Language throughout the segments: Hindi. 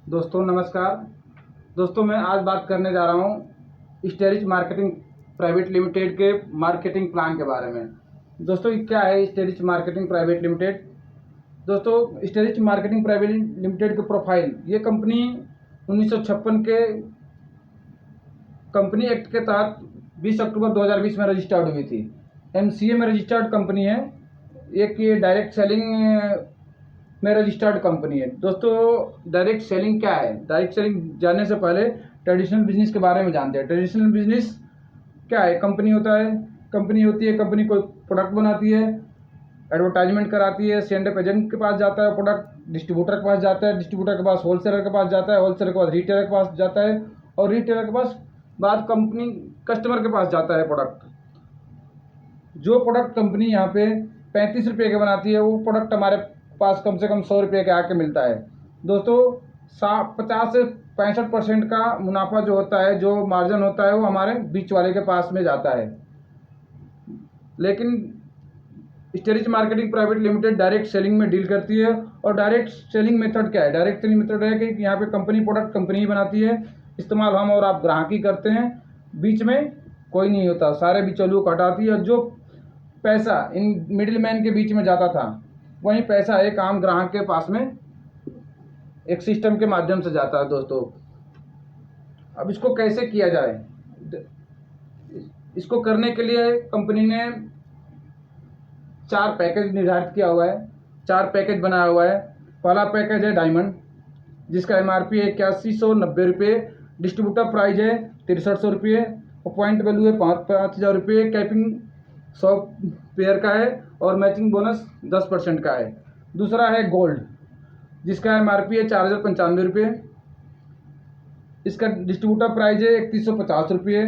दोस्तों नमस्कार। दोस्तों मैं आज बात करने जा रहा हूँ स्टेरिच मार्केटिंग प्राइवेट लिमिटेड के मार्केटिंग प्लान के बारे में। दोस्तों ये क्या है स्टेरिच मार्केटिंग प्राइवेट लिमिटेड? दोस्तों स्टेरिच मार्केटिंग प्राइवेट लिमिटेड के प्रोफाइल, ये कंपनी 1956 के कंपनी एक्ट के तहत 20 अक्टूबर 2020 में रजिस्टर्ड हुई थी। एमसीए में रजिस्टर्ड कंपनी है। एक ये डायरेक्ट सेलिंग में रजिस्टर्ड कंपनी है। दोस्तों डायरेक्ट सेलिंग क्या है? डायरेक्ट सेलिंग जानने से पहले ट्रेडिशनल बिजनेस के बारे में जानते हैं। ट्रेडिशनल बिजनेस क्या है? कंपनी होता है, कंपनी होती है, कंपनी कोई प्रोडक्ट बनाती है, एडवर्टाइजमेंट कराती है, सेंड एजेंट के पास जाता है प्रोडक्ट, डिस्ट्रीब्यूटर के पास जाता है, डिस्ट्रीब्यूटर के पास होलसेलर के पास जाता है, होलसेलर के पास रिटेलर के पास जाता है, और रिटेलर के पास बाद कंपनी कस्टमर के पास जाता है प्रोडक्ट। जो प्रोडक्ट कंपनी यहाँ पे 35 रुपये के बनाती है, वो प्रोडक्ट हमारे पास कम से कम 100 रुपये के आके मिलता है। दोस्तों 50 से 65% का मुनाफा जो होता है, जो मार्जिन होता है, वो हमारे बीच वाले के पास में जाता है। लेकिन स्टेरिच marketing private limited direct selling में डील करती है। और डायरेक्ट सेलिंग मेथड क्या है? डायरेक्ट सेलिंग मेथड है कि यहाँ पे कंपनी प्रोडक्ट कंपनी ही बनाती है, इस्तेमाल हम और आप ग्राहक ही करते हैं, बीच में कोई नहीं होता, सारे बिचौलियों को हटाती है। जो पैसा इन मिडिल मैन के बीच में जाता था, वही पैसा एक आम ग्राहक के पास में एक सिस्टम के माध्यम से जाता है। दोस्तों अब इसको कैसे किया जाए? इसको करने के लिए कंपनी ने 4 पैकेज निर्धारित किया हुआ है, 4 पैकेज बनाया हुआ है। पहला पैकेज है डायमंड, जिसका एमआरपी है 8190 रुपये, डिस्ट्रीब्यूटर प्राइस है 6300 रुपये, और पॉइंट वैल्यू है 5000 रुपये, कैपिंग 100 पेयर का है, और मैचिंग बोनस 10% का है। दूसरा है गोल्ड, जिसका एमआरपी है 4095 रुपये, इसका डिस्ट्रीब्यूटर प्राइस है 3150 रुपये,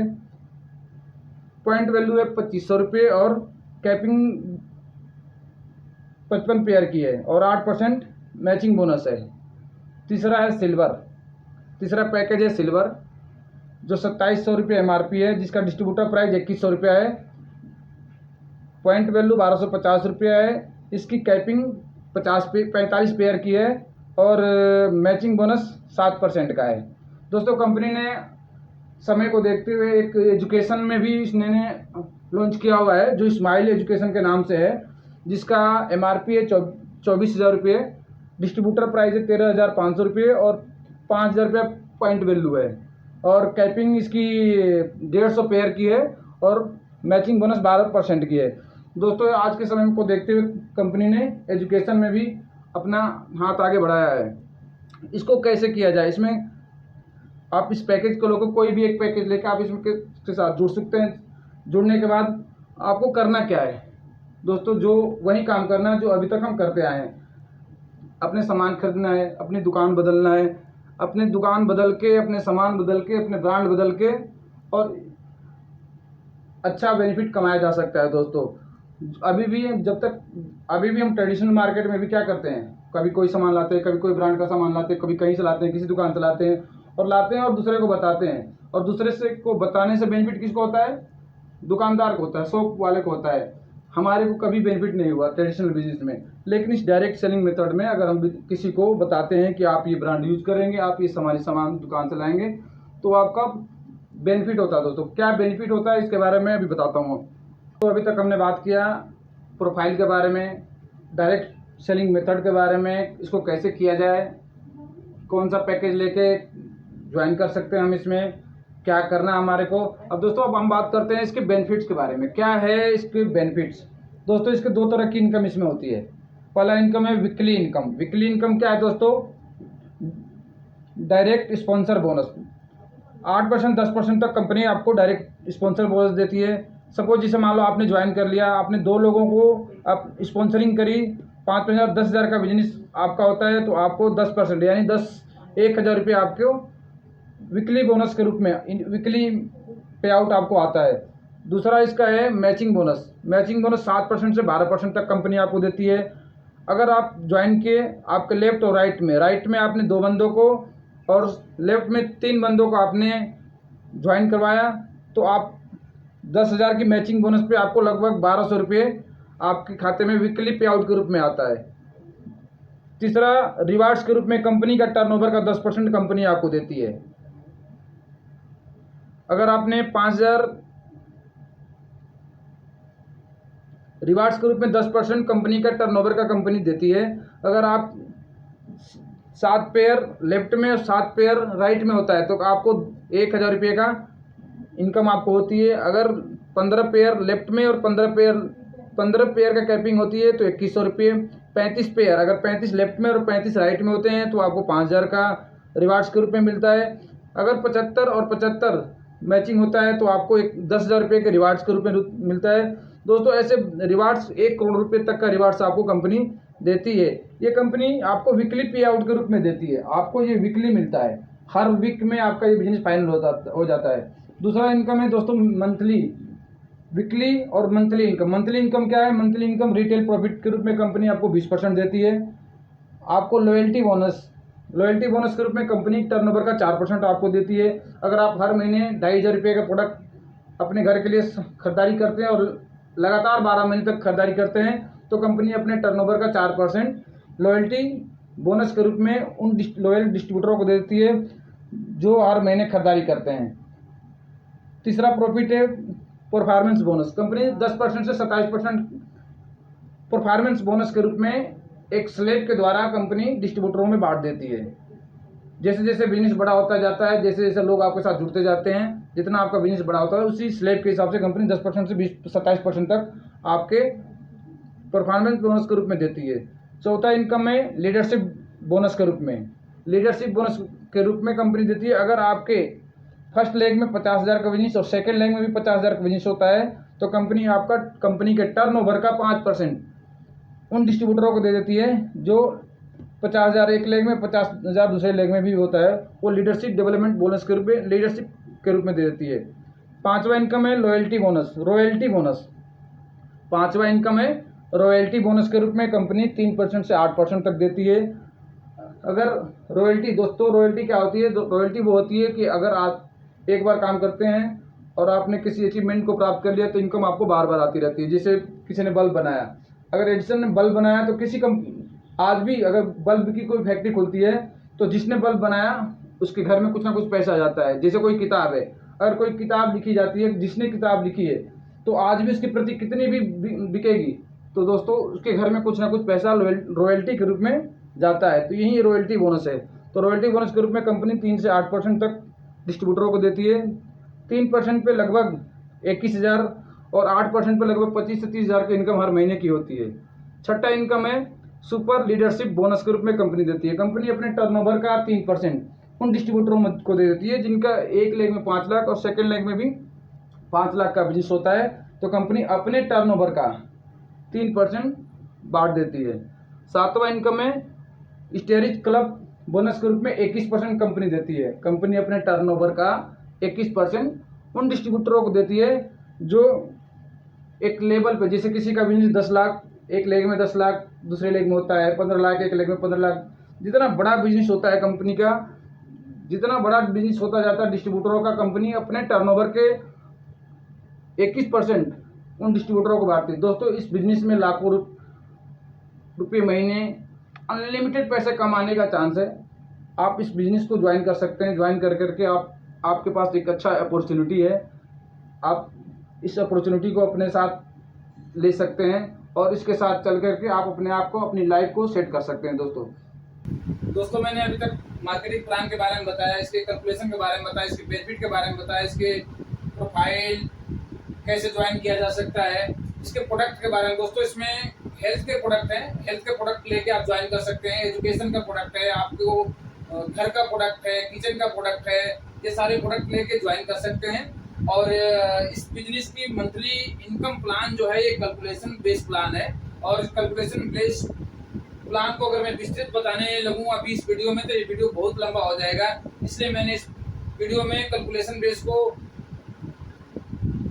पॉइंट वैल्यू है 2500 रुपये, और कैपिंग 55 पेयर की है, और 8% मैचिंग बोनस है। तीसरा है सिल्वर, तीसरा पैकेज है सिल्वर, जो 2700 रुपये एमआरपी है, जिसका डिस्ट्रीब्यूटर प्राइस 2100 रुपया है, पॉइंट वैल्यू 1250 रुपया है, इसकी कैपिंग 45 पेयर की है, और मैचिंग बोनस 7% का है। दोस्तों कंपनी ने समय को देखते हुए एक एजुकेशन में भी इसने लॉन्च किया हुआ है, जो स्माइल एजुकेशन के नाम से है, जिसका एमआरपी है 24,000 रुपये, डिस्ट्रीब्यूटर प्राइस है 13,500 रुपये, और 5,000 रुपये पॉइंट वैल्यू है, और कैपिंग इसकी 150 पेयर की है, और मैचिंग बोनस 12% की है। दोस्तों आज के समय को देखते हुए कंपनी ने एजुकेशन में भी अपना हाथ आगे बढ़ाया है। इसको कैसे किया जाए? इसमें आप इस पैकेज को लोगों, कोई भी एक पैकेज लेकर आप इसके साथ जुड़ सकते हैं। जुड़ने के बाद आपको करना क्या है? दोस्तों जो वही काम करना है जो अभी तक हम करते आए हैं। अपने सामान खरीदना है, अपनी दुकान बदलना है, अपनी दुकान बदल के, अपने सामान बदल के, अपने ब्रांड बदल के, और अच्छा बेनिफिट कमाया जा सकता है। दोस्तों अभी भी हम ट्रेडिशनल मार्केट में भी क्या करते हैं, कभी कोई सामान लाते हैं, कभी कोई ब्रांड का सामान लाते हैं, कभी कहीं से लाते हैं, किसी दुकान से लाते हैं, और दूसरे को बताते हैं, और दूसरे से को बताने से बेनिफिट किसको होता है? दुकानदार को होता है, शॉप वाले को होता है। हमारे को कभी बेनिफिट नहीं हुआ ट्रेडिशनल बिजनेस में। लेकिन इस डायरेक्ट सेलिंग मेथड में अगर हम किसी को बताते हैं कि आप ये ब्रांड यूज करेंगे, आप ये हमारी सामान दुकान से लाएंगे, तो आपका बेनिफिट होता है। दोस्तों क्या बेनिफिट होता है इसके बारे में अभी बताता हूँ। तो अभी तक हमने बात किया प्रोफाइल के बारे में, डायरेक्ट सेलिंग मेथड के बारे में, इसको कैसे किया जाए, कौन सा पैकेज लेके ज्वाइन कर सकते हैं हम, इसमें क्या करना है हमारे को। अब दोस्तों अब हम बात करते हैं इसके बेनिफिट्स के बारे में। क्या है इसके बेनिफिट्स? दोस्तों इसके 2 तरह की इनकम इसमें होती है। पहला इनकम है वीकली इनकम। वीकली इनकम क्या है दोस्तों? डायरेक्ट स्पॉन्सर बोनस 8% 10% तक कंपनी आपको डायरेक्ट स्पॉन्सर बोनस देती है। सपोज जैसे मान लो आपने ज्वाइन कर लिया, आपने 2 लोगों को आप स्पॉन्सरिंग करी, 5,000 10,000 का बिजनेस आपका होता है, तो आपको 10% यानी 1,000 रुपये आपको वीकली बोनस के रूप में, वीकली पे आउट आपको आता है। दूसरा इसका है मैचिंग बोनस। मैचिंग बोनस 7% से 12% तक कंपनी आपको देती है। अगर आप ज्वाइन किए, आपके लेफ्ट और राइट में आपने 2 बंदों को, और लेफ्ट में 3 बंदों को आपने ज्वाइन करवाया, तो आप 10,000 की मैचिंग बोनस पे आपको लगभग 1,200 रुपये आपके खाते में वीकली पे आउट के रूप में आता है। तीसरा, रिवार्ड्स के रूप में कंपनी का टर्नओवर का 10% कंपनी आपको देती है। अगर आपने 5,000 रिवार्ड्स के रूप में 10% कंपनी का टर्नओवर का कंपनी देती है। अगर आप 7 पेयर लेफ्ट में और 7 पेयर राइट में होता है तो आपको 1,000 रुपये का इनकम आपको होती है। अगर 15 पेयर लेफ्ट में और 15 पेयर का कैपिंग होती है तो 2,100 रुपये। 35 पेयर, अगर 35 लेफ्ट में और 35 राइट में होते हैं तो आपको 5,000 का रिवार्ड्स के रूप में मिलता है। अगर 75 और 75 मैचिंग होता है तो आपको 10,000 रुपये के रिवार्ड्स के रूप में मिलता है। दोस्तों, ऐसे रिवार्ड्स 1 करोड़ रुपये तक का रिवार्ड्स आपको कंपनी देती है। ये कंपनी आपको वीकली पे आउट के रूप में देती है। आपको ये वीकली मिलता है, हर वीक में आपका ये बिजनेस फाइनल हो जाता है। दूसरा इनकम है दोस्तों मंथली, वीकली और मंथली इनकम। मंथली इनकम क्या है? मंथली इनकम रिटेल प्रॉफिट के रूप में कंपनी आपको 20% देती है। आपको लॉयल्टी बोनस के रूप में कंपनी टर्नओवर का 4% आपको देती है। अगर आप हर महीने 2,500 रुपये का प्रोडक्ट अपने घर के लिए खरीदारी करते हैं और लगातार 12 महीने तक खरीदारी करते हैं तो कंपनी अपने टर्नओवर का 4% लॉयल्टी बोनस के रूप में उन लॉयल डिस्ट्रीब्यूटरों को देती है जो हर महीने खरीदारी करते हैं। तीसरा प्रॉफिट है परफॉर्मेंस बोनस। कंपनी 10% से 27% परफॉर्मेंस बोनस के रूप में एक स्लैब के द्वारा कंपनी डिस्ट्रीब्यूटरों में बांट देती है। जैसे जैसे बिजनेस बड़ा होता जाता है, जैसे जैसे लोग आपके साथ जुड़ते जाते हैं, जितना आपका बिजनेस बड़ा होता है उसी स्लैब के हिसाब से कंपनी 10% से 27% तक आपके परफॉर्मेंस बोनस के रूप में देती है। चौथा इनकम है लीडरशिप बोनस के रूप में। लीडरशिप बोनस के रूप में कंपनी देती है, अगर आपके फर्स्ट लेग में 50,000 का बिजनेस और सेकेंड लेग में भी 50,000 का बिजनेस होता है तो कंपनी के टर्नओवर का 5% उन डिस्ट्रीब्यूटरों को दे देती है जो 50,000 एक लेग में, 50,000 दूसरे लेग में भी होता है। वो लीडरशिप डेवलपमेंट बोनस के रूप में दे देती है। पांचवा इनकम है रॉयल्टी बोनस। पांचवा इनकम है रॉयल्टी बोनस के रूप में कंपनी 3% से 8% तक देती है। अगर रॉयल्टी, दोस्तों रॉयल्टी क्या होती है? रॉयल्टी वो होती है कि अगर आप एक बार काम करते हैं और आपने किसी अचीवमेंट को प्राप्त कर लिया तो इनकम आपको बार बार आती रहती है। जैसे किसी ने बल्ब बनाया, अगर एडिसन ने बल्ब बनाया तो आज भी अगर बल्ब की कोई फैक्ट्री खुलती है तो जिसने बल्ब बनाया उसके घर में कुछ ना कुछ पैसा आ जाता है। जैसे कोई किताब है, अगर कोई किताब लिखी जाती है, जिसने किताब लिखी है तो आज भी उसकी प्रति कितनी भी बिकेगी तो दोस्तों उसके घर में कुछ ना कुछ पैसा रॉयल्टी के रूप में जाता है। तो यही रॉयल्टी बोनस है। तो रॉयल्टी बोनस के रूप में कंपनी 3 से 8% तक डिस्ट्रीब्यूटरों को देती है। 3% पे लगभग 21,000 और 8% पे लगभग 25 से 30,000 की इनकम हर महीने की होती है। छठा इनकम है सुपर लीडरशिप बोनस के रूप में कंपनी देती है। कंपनी अपने टर्नओवर का 3% उन डिस्ट्रीब्यूटरों को दे देती है जिनका एक लेग में 5 लाख और सेकेंड लेग में भी 5 लाख का बिजनेस होता है तो कंपनी अपने टर्नओवर का 3% बांट देती है। सातवां इनकम है स्टेरिज क्लब बोनस के रूप में 21% कंपनी देती है। कंपनी अपने टर्नओवर का 21% उन डिस्ट्रीब्यूटरों को देती है जो एक लेवल पे, जैसे किसी का बिजनेस 10 लाख, एक लेग में 10 लाख, दूसरे लेग में होता है 15 लाख, एक लेग में 15 लाख। जितना बड़ा बिजनेस होता है कंपनी का, जितना बड़ा बिजनेस होता जाता है डिस्ट्रीब्यूटरों का, कंपनी अपने टर्नओवर के 21% उन डिस्ट्रीब्यूटरों को बांटती है। दोस्तों इस बिजनेस में लाखों रुपये महीने अनलिमिटेड पैसे कमाने का चांस है। आप इस बिजनेस को ज्वाइन कर सकते हैं। ज्वाइन कर करके आपके पास एक अच्छा अपॉर्चुनिटी है। आप इस अपॉर्चुनिटी को अपने साथ ले सकते हैं और इसके साथ चल करके आप अपने आप को, अपनी लाइफ को सेट कर सकते हैं। दोस्तों मैंने अभी तक मार्केटिंग प्लान के बारे में बताया, इसके कैलकुलेशन के बारे में बताया, इसके बेनिफिट के बारे में बताया, इसके प्रोफाइल कैसे ज्वाइन किया जा सकता है, इसके प्रोडक्ट के बारे में। दोस्तों इसमें हेल्थ के प्रोडक्ट हैं, हेल्थ के प्रोडक्ट लेके आप ज्वाइन कर सकते हैं। एजुकेशन का प्रोडक्ट है, आपको घर का प्रोडक्ट है, किचन का प्रोडक्ट है, ये सारे प्रोडक्ट लेके ज्वाइन कर सकते हैं। और इस बिजनेस की मंथली इनकम प्लान जो है ये कैलकुलेशन बेस्ड प्लान है। और इस कैलकुलेशन बेस्ड प्लान को अगर मैं विस्तृत बताने लगूँ अभी इस वीडियो में तो ये वीडियो बहुत लंबा हो जाएगा, इसलिए मैंने इस वीडियो में कैलकुलेशन बेस को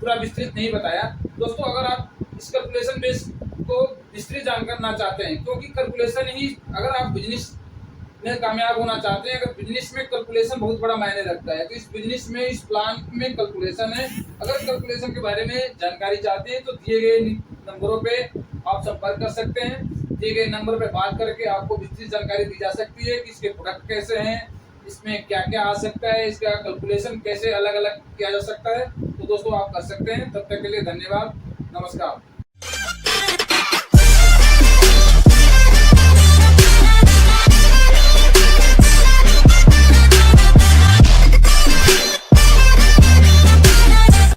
पूरा विस्तृत नहीं बताया। दोस्तों अगर आप इस कैलकुलेशन बेस को विस्तृत जानना चाहते हैं, क्योंकि कैलकुलेशन ही, अगर आप बिजनेस में कामयाब होना चाहते हैं, अगर बिजनेस में कैलकुलेशन बहुत बड़ा मायने रखता है तो इस बिजनेस में, इस प्लान में कैलकुलेशन है। अगर कैलकुलेशन के बारे में जानकारी चाहते हैं तो दिए गए नंबरों पे आप संपर्क कर सकते हैं। दिए गए नंबर पे बात करके आपको विस्तृत जानकारी दी जा सकती है कि इसके प्रोडक्ट कैसे हैं, इसमें क्या क्या आ सकता है, इसका कैलकुलेशन कैसे अलग अलग किया जा सकता है। तो दोस्तों आप कर सकते हैं। तब तक के लिए धन्यवाद, नमस्कार।